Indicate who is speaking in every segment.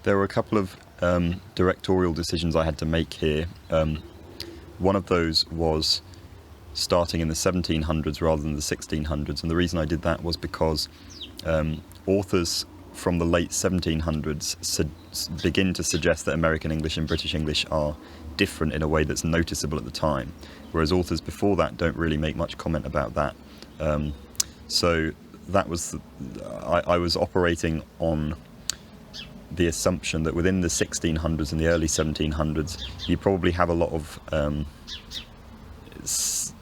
Speaker 1: There were a couple of directorial decisions I had to make here. One of those was starting in the 1700s rather than the 1600s, and the reason I did that was because authors from the late 1700s begin to suggest that American English and British English are different in a way that's noticeable at the time, whereas authors before that don't really make much comment about that. So that was I was operating on the assumption that within the 1600s and the early 1700s you probably have a lot of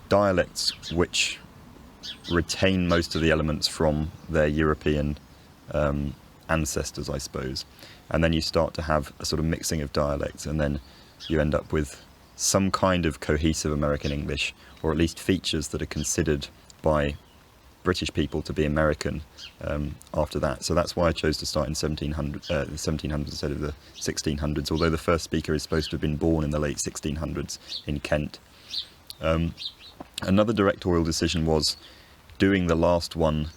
Speaker 1: dialects which retain most of the elements from their European ancestors, I suppose, and then you start to have a sort of mixing of dialects, and then you end up with some kind of cohesive American English, or at least features that are considered by British people to be American after that. So that's why I chose to start in the 1700s instead of the 1600s, although the first speaker is supposed to have been born in the late 1600s in Kent. Another directorial decision was doing the last one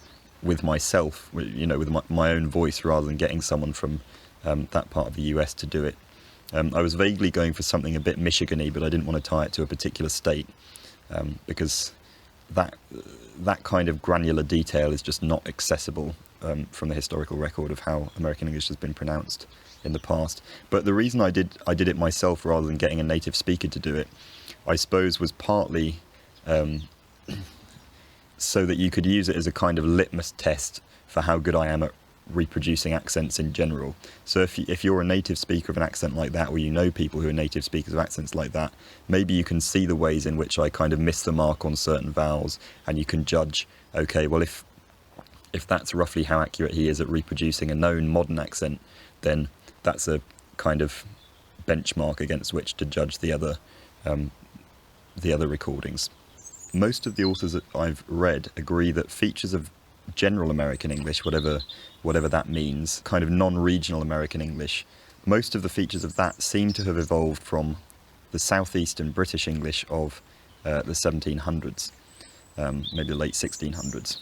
Speaker 1: with myself, with my own voice, rather than getting someone from that part of the US to do it. I was vaguely going for something a bit Michigan-y, but I didn't want to tie it to a particular state, because that kind of granular detail is just not accessible from the historical record of how American English has been pronounced in the past. But the reason I did it myself rather than getting a native speaker to do it, I suppose, was partly so that you could use it as a kind of litmus test for how good I am at reproducing accents in general. So if you're a native speaker of an accent like that, or you know people who are native speakers of accents like that, maybe you can see the ways in which I kind of miss the mark on certain vowels, and you can judge, okay, well, if that's roughly how accurate he is at reproducing a known modern accent, then that's a kind of benchmark against which to judge the other recordings. Most of the authors that I've read agree that features of general American English, whatever that means, kind of non-regional American English, most of the features of that seem to have evolved from the southeastern British English of the 1700s, maybe the late 1600s.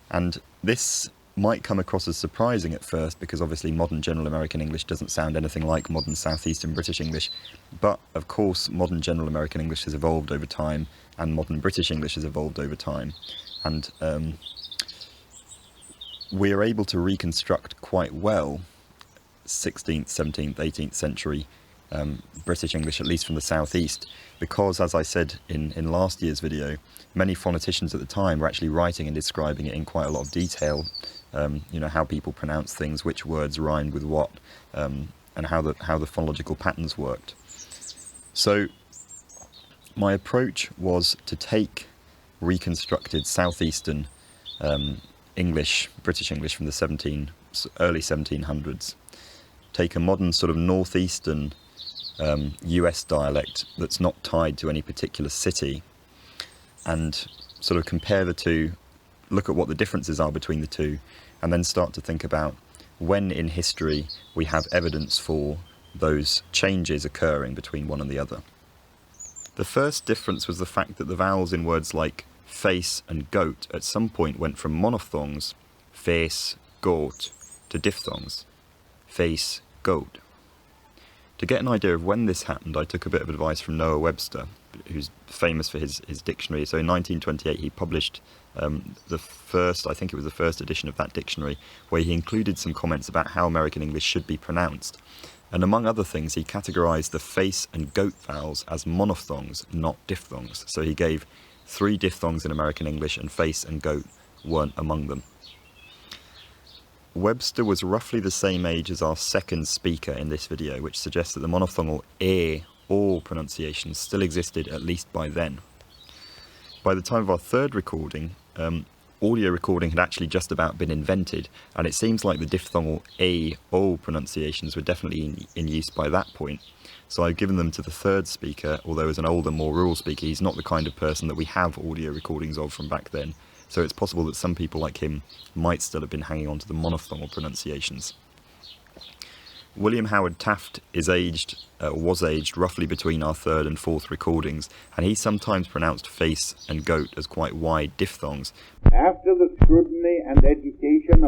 Speaker 1: And this might come across as surprising at first, because obviously modern general American English doesn't sound anything like modern southeastern British English, but of course modern general American English has evolved over time, and modern British English has evolved over time, and we are able to reconstruct quite well 16th, 17th, 18th century British English, at least from the southeast, because, as I said in last year's video, many phoneticians at the time were actually writing and describing it in quite a lot of detail, how people pronounce things, which words rhymed with what, and how the phonological patterns worked. So my approach was to take reconstructed southeastern English, British English from the early 1700s, take a modern sort of northeastern US dialect that's not tied to any particular city, and sort of compare the two, look at what the differences are between the two, and then start to think about when in history we have evidence for those changes occurring between one and the other. The first difference was the fact that the vowels in words like face and goat at some point went from monophthongs, face, goat, to diphthongs, face, goat. To get an idea of when this happened, I took a bit of advice from Noah Webster, who's famous for his dictionary. So in 1928 he published the first edition of that dictionary, where he included some comments about how American English should be pronounced. And among other things, he categorised the face and goat vowels as monophthongs, not diphthongs. So he gave 3 diphthongs in American English, and face and goat weren't among them. Webster was roughly the same age as our second speaker in this video, which suggests that the monophthongal or pronunciation still existed at least by then. By the time of our third recording, audio recording had actually just about been invented, and it seems like the diphthongal o pronunciations were definitely in use by that point. So I've given them to the third speaker, although as an older, more rural speaker, he's not the kind of person that we have audio recordings of from back then. So it's possible that some people like him might still have been hanging on to the monophthongal pronunciations. William Howard Taft was aged roughly between our third and fourth recordings, and he sometimes pronounced face and goat as quite wide diphthongs.
Speaker 2: After the scrutiny and education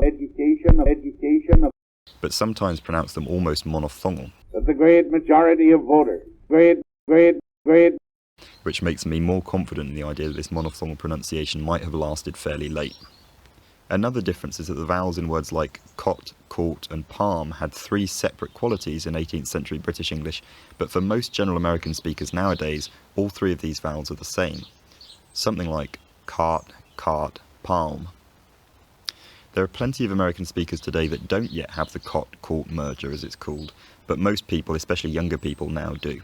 Speaker 1: but sometimes pronounce them almost monophthongal.
Speaker 2: That the great majority of voters,
Speaker 1: which makes me more confident in the idea that this monophthongal pronunciation might have lasted fairly late. Another difference is that the vowels in words like cot, court and palm had 3 separate qualities in 18th century British English, but for most general American speakers nowadays, all 3 of these vowels are the same. Something like cart, cart, palm. There are plenty of American speakers today that don't yet have the cot-court merger, as it's called, but most people, especially younger people, now do.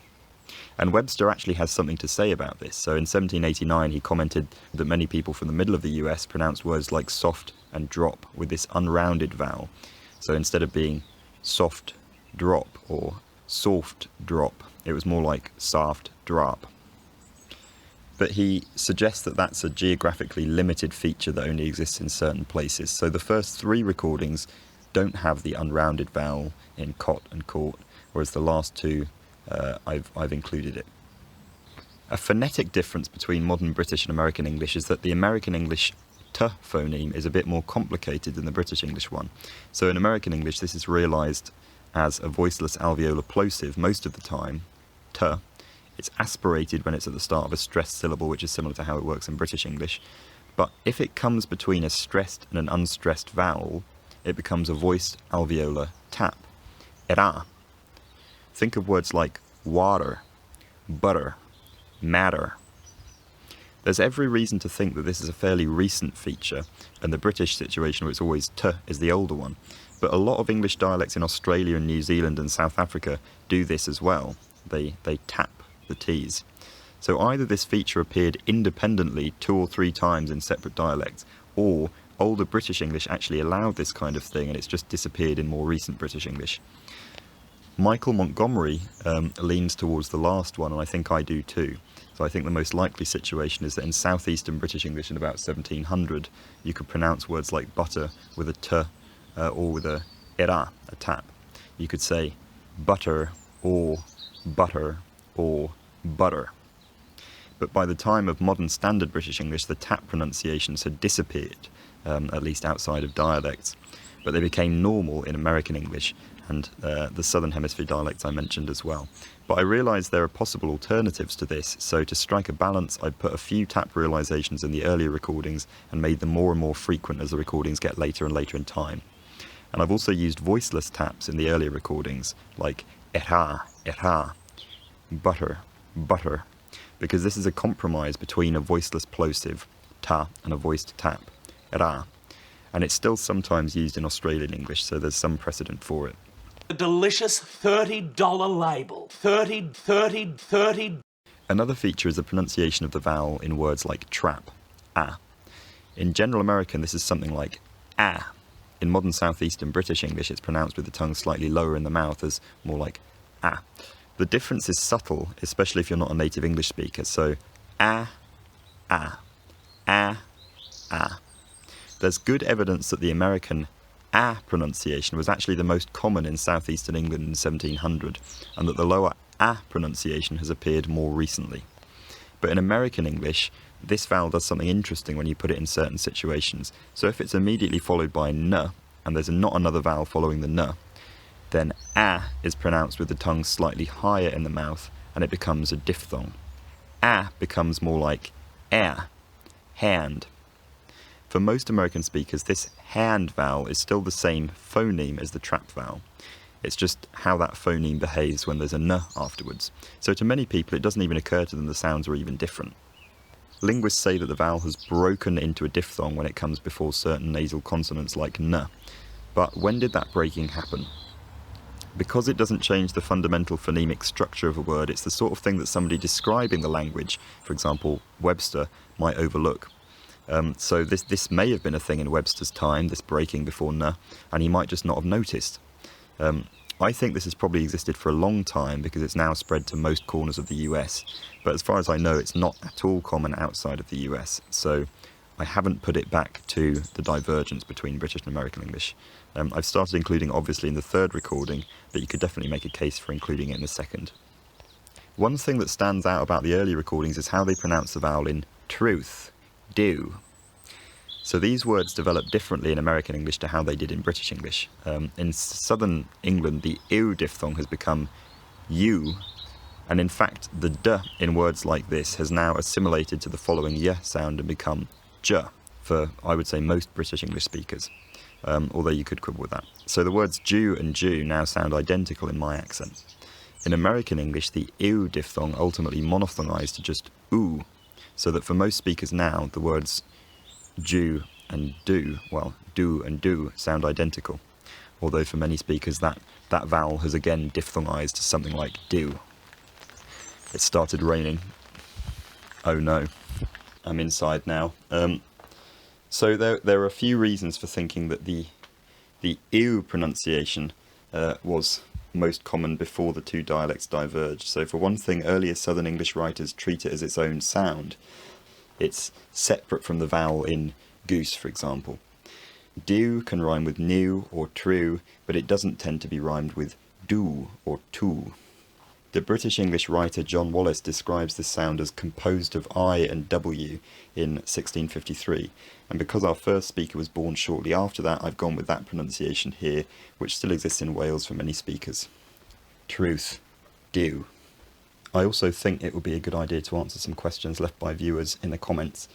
Speaker 1: And Webster actually has something to say about this. So in 1789 he commented that many people from the middle of the US pronounced words like soft and drop with this unrounded vowel. So instead of being soft drop or soft drop, it was more like soft drop. But he suggests that that's a geographically limited feature that only exists in certain places. So the first 3 recordings don't have the unrounded vowel in cot and court, whereas the last 2 I've included it. A phonetic difference between modern British and American English is that the American English t phoneme is a bit more complicated than the British English one. So in American English this is realised as a voiceless alveolar plosive most of the time, t. It's aspirated when it's at the start of a stressed syllable, which is similar to how it works in British English. But if it comes between a stressed and an unstressed vowel, it becomes a voiced alveolar tap. Era. Think of words like water, butter, matter. There's every reason to think that this is a fairly recent feature, and the British situation where it's always t is the older one. But a lot of English dialects in Australia and New Zealand and South Africa do this as well. They tap the t's. So either this feature appeared independently 2 or 3 times in separate dialects, or older British English actually allowed this kind of thing and it's just disappeared in more recent British English. Michael Montgomery leans towards the last one, and I think I do too. So I think the most likely situation is that in southeastern British English in about 1700, you could pronounce words like butter with a t or with a era, a tap. You could say butter or butter or butter. But by the time of modern standard British English, the tap pronunciations had disappeared, at least outside of dialects. But they became normal in American English and the Southern Hemisphere dialects I mentioned as well. But I realised there are possible alternatives to this, so to strike a balance I put a few tap realisations in the earlier recordings and made them more and more frequent as the recordings get later and later in time. And I've also used voiceless taps in the earlier recordings, like era, era, butter, butter, because this is a compromise between a voiceless plosive, ta, and a voiced tap, era. And it's still sometimes used in Australian English, so there's some precedent for it.
Speaker 3: A delicious $30 label. 30.
Speaker 1: Another feature is the pronunciation of the vowel in words like trap, ah. In general American, this is something like ah. In modern southeastern British English, it's pronounced with the tongue slightly lower in the mouth as more like ah. The difference is subtle, especially if you're not a native English speaker, so ah, ah, ah, ah. There's good evidence that the American ah pronunciation was actually the most common in southeastern England in 1700, and that the lower ah pronunciation has appeared more recently. But in American English, this vowel does something interesting when you put it in certain situations. So if it's immediately followed by n, and there's not another vowel following the n, then ah is pronounced with the tongue slightly higher in the mouth, and it becomes a diphthong. Ah becomes more like air, hand. For most American speakers, this hand vowel is still the same phoneme as the trap vowel. It's just how that phoneme behaves when there's a n afterwards. So to many people, it doesn't even occur to them the sounds are even different. Linguists say that the vowel has broken into a diphthong when it comes before certain nasal consonants like n. But when did that breaking happen? Because it doesn't change the fundamental phonemic structure of a word, it's the sort of thing that somebody describing the language, for example Webster, might overlook. So this may have been a thing in Webster's time, this breaking before n, and he might just not have noticed. I think this has probably existed for a long time because it's now spread to most corners of the US, but as far as I know it's not at all common outside of the US, so I haven't put it back to the divergence between British and American English. I've started including obviously in the third recording, but you could definitely make a case for including it in the second. One thing that stands out about the early recordings is how they pronounce the vowel in truth, do. So these words develop differently in American English to how they did in British English. In southern England, the ew diphthong has become u, and in fact the d in words like this has now assimilated to the following y sound and become j for, I would say, most British English speakers, although you could quibble with that. So the words Jew and Jew now sound identical in my accent. In American English, the ew diphthong ultimately monophthongized to just oo, so that for most speakers now, the words Jew and do, well, do and do sound identical, although for many speakers that vowel has again diphthongized to something like do. It started raining. Oh no, I'm inside now. So there are a few reasons for thinking that the ew pronunciation was most common before the two dialects diverged. So for one thing, earlier Southern English writers treat it as its own sound. It's separate from the vowel in goose, for example. Do can rhyme with new or true, but it doesn't tend to be rhymed with do or to. The British English writer John Wallace describes this sound as composed of I and W in 1653, and because our first speaker was born shortly after that, I've gone with that pronunciation here, which still exists in Wales for many speakers. Truth. Do. I also think it would be a good idea to answer some questions left by viewers in the comments.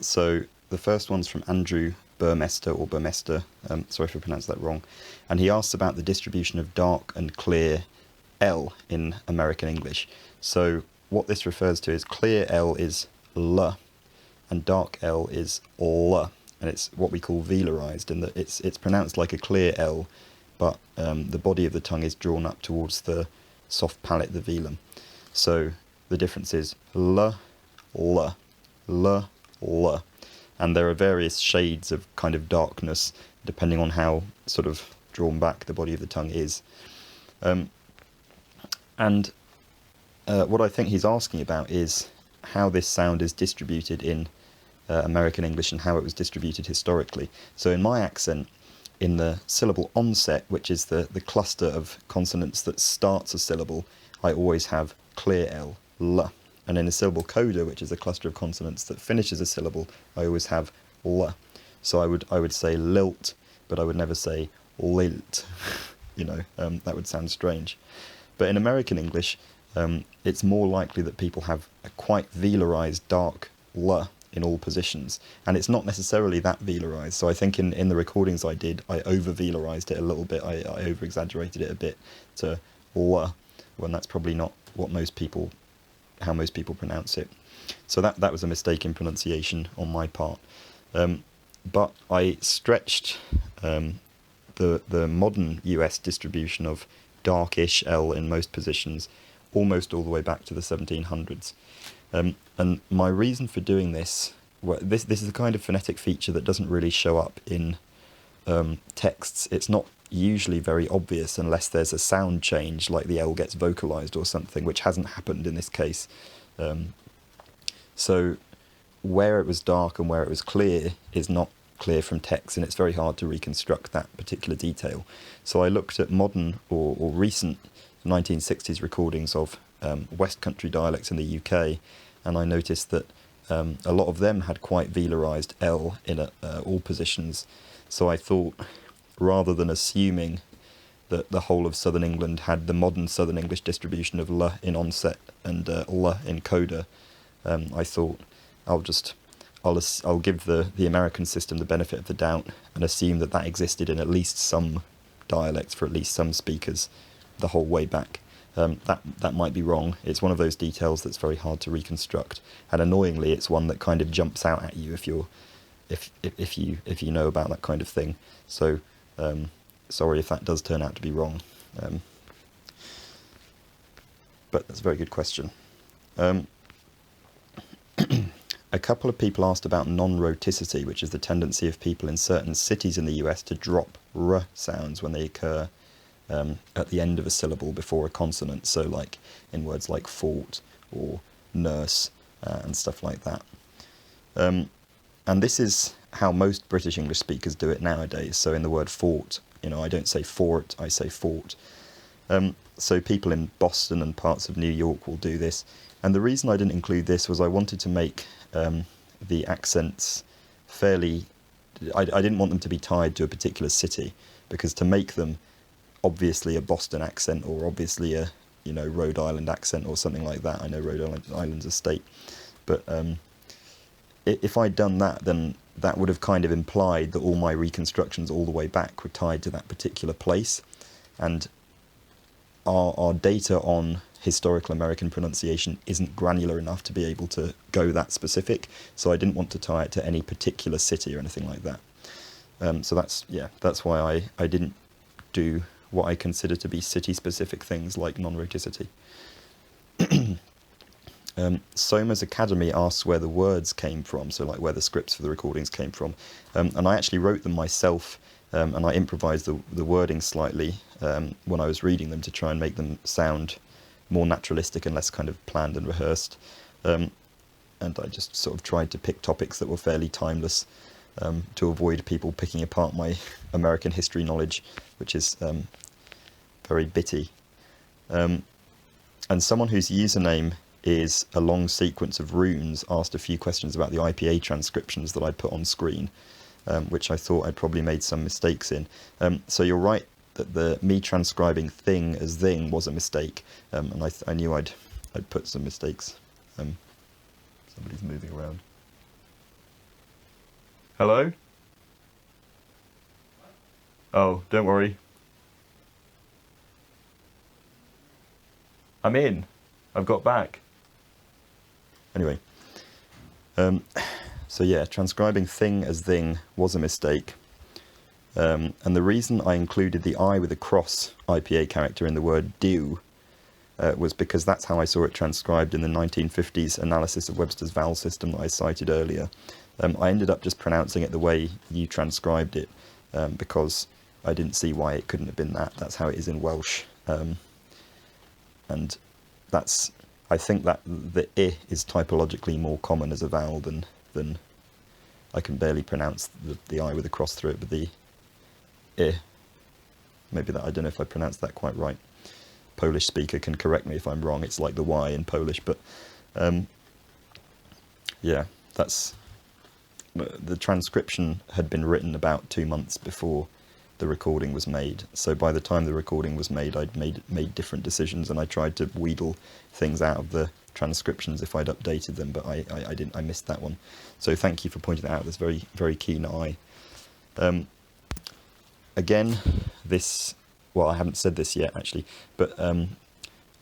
Speaker 1: So the first one's from Andrew Burmester, or Burmester, sorry if I pronounced that wrong, and he asks about the distribution of dark and clear L in American English. So what this refers to is clear L is L and dark L is L, and it's what we call velarized in that it's pronounced like a clear L, but the body of the tongue is drawn up towards the soft palate, the velum. So the difference is L, L, L, L, and there are various shades of kind of darkness depending on how sort of drawn back the body of the tongue is. And what I think he's asking about is how this sound is distributed in American English and how it was distributed historically. So in my accent, in the syllable onset, which is the cluster of consonants that starts a syllable, I always have clear L, L. And in a syllable coda, which is a cluster of consonants that finishes a syllable, I always have L. So I would say lilt, but I would never say lilt. That would sound strange. But in American English, it's more likely that people have a quite velarized dark L in all positions. And it's not necessarily that velarized. So I think in the recordings I did, I over-velarized it a little bit. I over-exaggerated it a bit to L, when that's probably not what how most people pronounce it. So that was a mistake in pronunciation on my part. But I stretched the modern US distribution of darkish L in most positions almost all the way back to the 1700s. And my reason for doing this is a kind of phonetic feature that doesn't really show up in texts. It's not usually very obvious unless there's a sound change, like the L gets vocalized or something, which hasn't happened in this case. So where it was dark and where it was clear is not clear from text, and it's very hard to reconstruct that particular detail. So I looked at modern or recent 1960s recordings of West Country dialects in the UK, and I noticed that a lot of them had quite velarized L in all positions. So I thought, rather than assuming that the whole of Southern England had the modern Southern English distribution of L in onset and L in coda, I thought I'll give the American system the benefit of the doubt and assume that existed in at least some dialects for at least some speakers the whole way back. That might be wrong. It's one of those details that's very hard to reconstruct, and annoyingly, it's one that kind of jumps out at you if you know about that kind of thing. So sorry if that does turn out to be wrong, but that's a very good question. A couple of people asked about non-rhoticity, which is the tendency of people in certain cities in the US to drop r sounds when they occur at the end of a syllable before a consonant, so like in words like fort or nurse and stuff like that. And this is how most British English speakers do it nowadays. So in the word fort, I don't say fort, I say fort. So people in Boston and parts of New York will do this. And the reason I didn't include this was I wanted to make the accents fairly... I didn't want them to be tied to a particular city, because to make them obviously a Boston accent or obviously a, you know, Rhode Island accent or something like that. I know Rhode Island's a state, but if I'd done that, then that would have kind of implied that all my reconstructions all the way back were tied to that particular place, and our data on historical American pronunciation isn't granular enough to be able to go that specific, so I didn't want to tie it to any particular city or anything like that. So that's why I didn't do what I consider to be city-specific things like non-roticity. Soma's Academy asks where the words came from, so like where the scripts for the recordings came from, and I actually wrote them myself, and I improvised the wording slightly when I was reading them to try and make them sound more naturalistic and less kind of planned and rehearsed, and I just sort of tried to pick topics that were fairly timeless, to avoid people picking apart my American history knowledge, which is very bitty. And someone whose username is a long sequence of runes asked a few questions about the IPA transcriptions that I put on screen, which I thought I'd probably made some mistakes in. So you're right that me transcribing thing as thing was a mistake, and I knew I'd put some mistakes. Somebody's moving around. Hello? Oh, don't worry. I'm in. I've got back. Anyway. So yeah, transcribing thing as thing was a mistake. And the reason I included the I with a cross IPA character in the word do was because that's how I saw it transcribed in the 1950s analysis of Webster's vowel system that I cited earlier. I ended up just pronouncing it the way you transcribed it, because I didn't see why it couldn't have been that. That's how it is in Welsh. And that's, I think that the I is typologically more common as a vowel than I can barely pronounce the I with a cross through it, but the I, maybe that, I don't know if I pronounced that quite right. Polish speaker can correct me if I'm wrong. It's like the Y in Polish, but yeah, that's... The transcription had been written about 2 months before the recording was made, so by the time the recording was made, I'd made different decisions, and I tried to wheedle things out of the transcriptions if I'd updated them, but I didn't. I missed that one. So thank you for pointing that out. That's very, very keen eye. Again, this... Well, I haven't said this yet, actually, but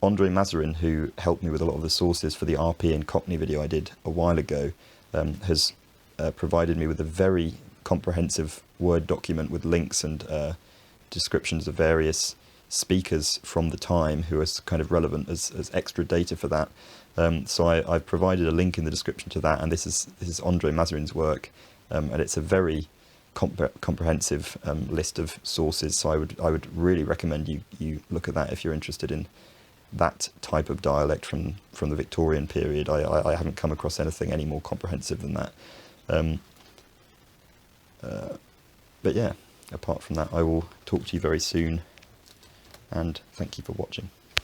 Speaker 1: Andre Mazarin, who helped me with a lot of the sources for the RP and Cockney video I did a while ago, has provided me with a very comprehensive Word document with links and descriptions of various speakers from the time who are kind of relevant as extra data for that. So I've provided a link in the description to that, and this is Andre Mazarin's work, and it's a very comprehensive list of sources. So I would really recommend you look at that if you're interested in that type of dialect from the Victorian period. I haven't come across anything any more comprehensive than that. But yeah, apart from that, I will talk to you very soon, and thank you for watching.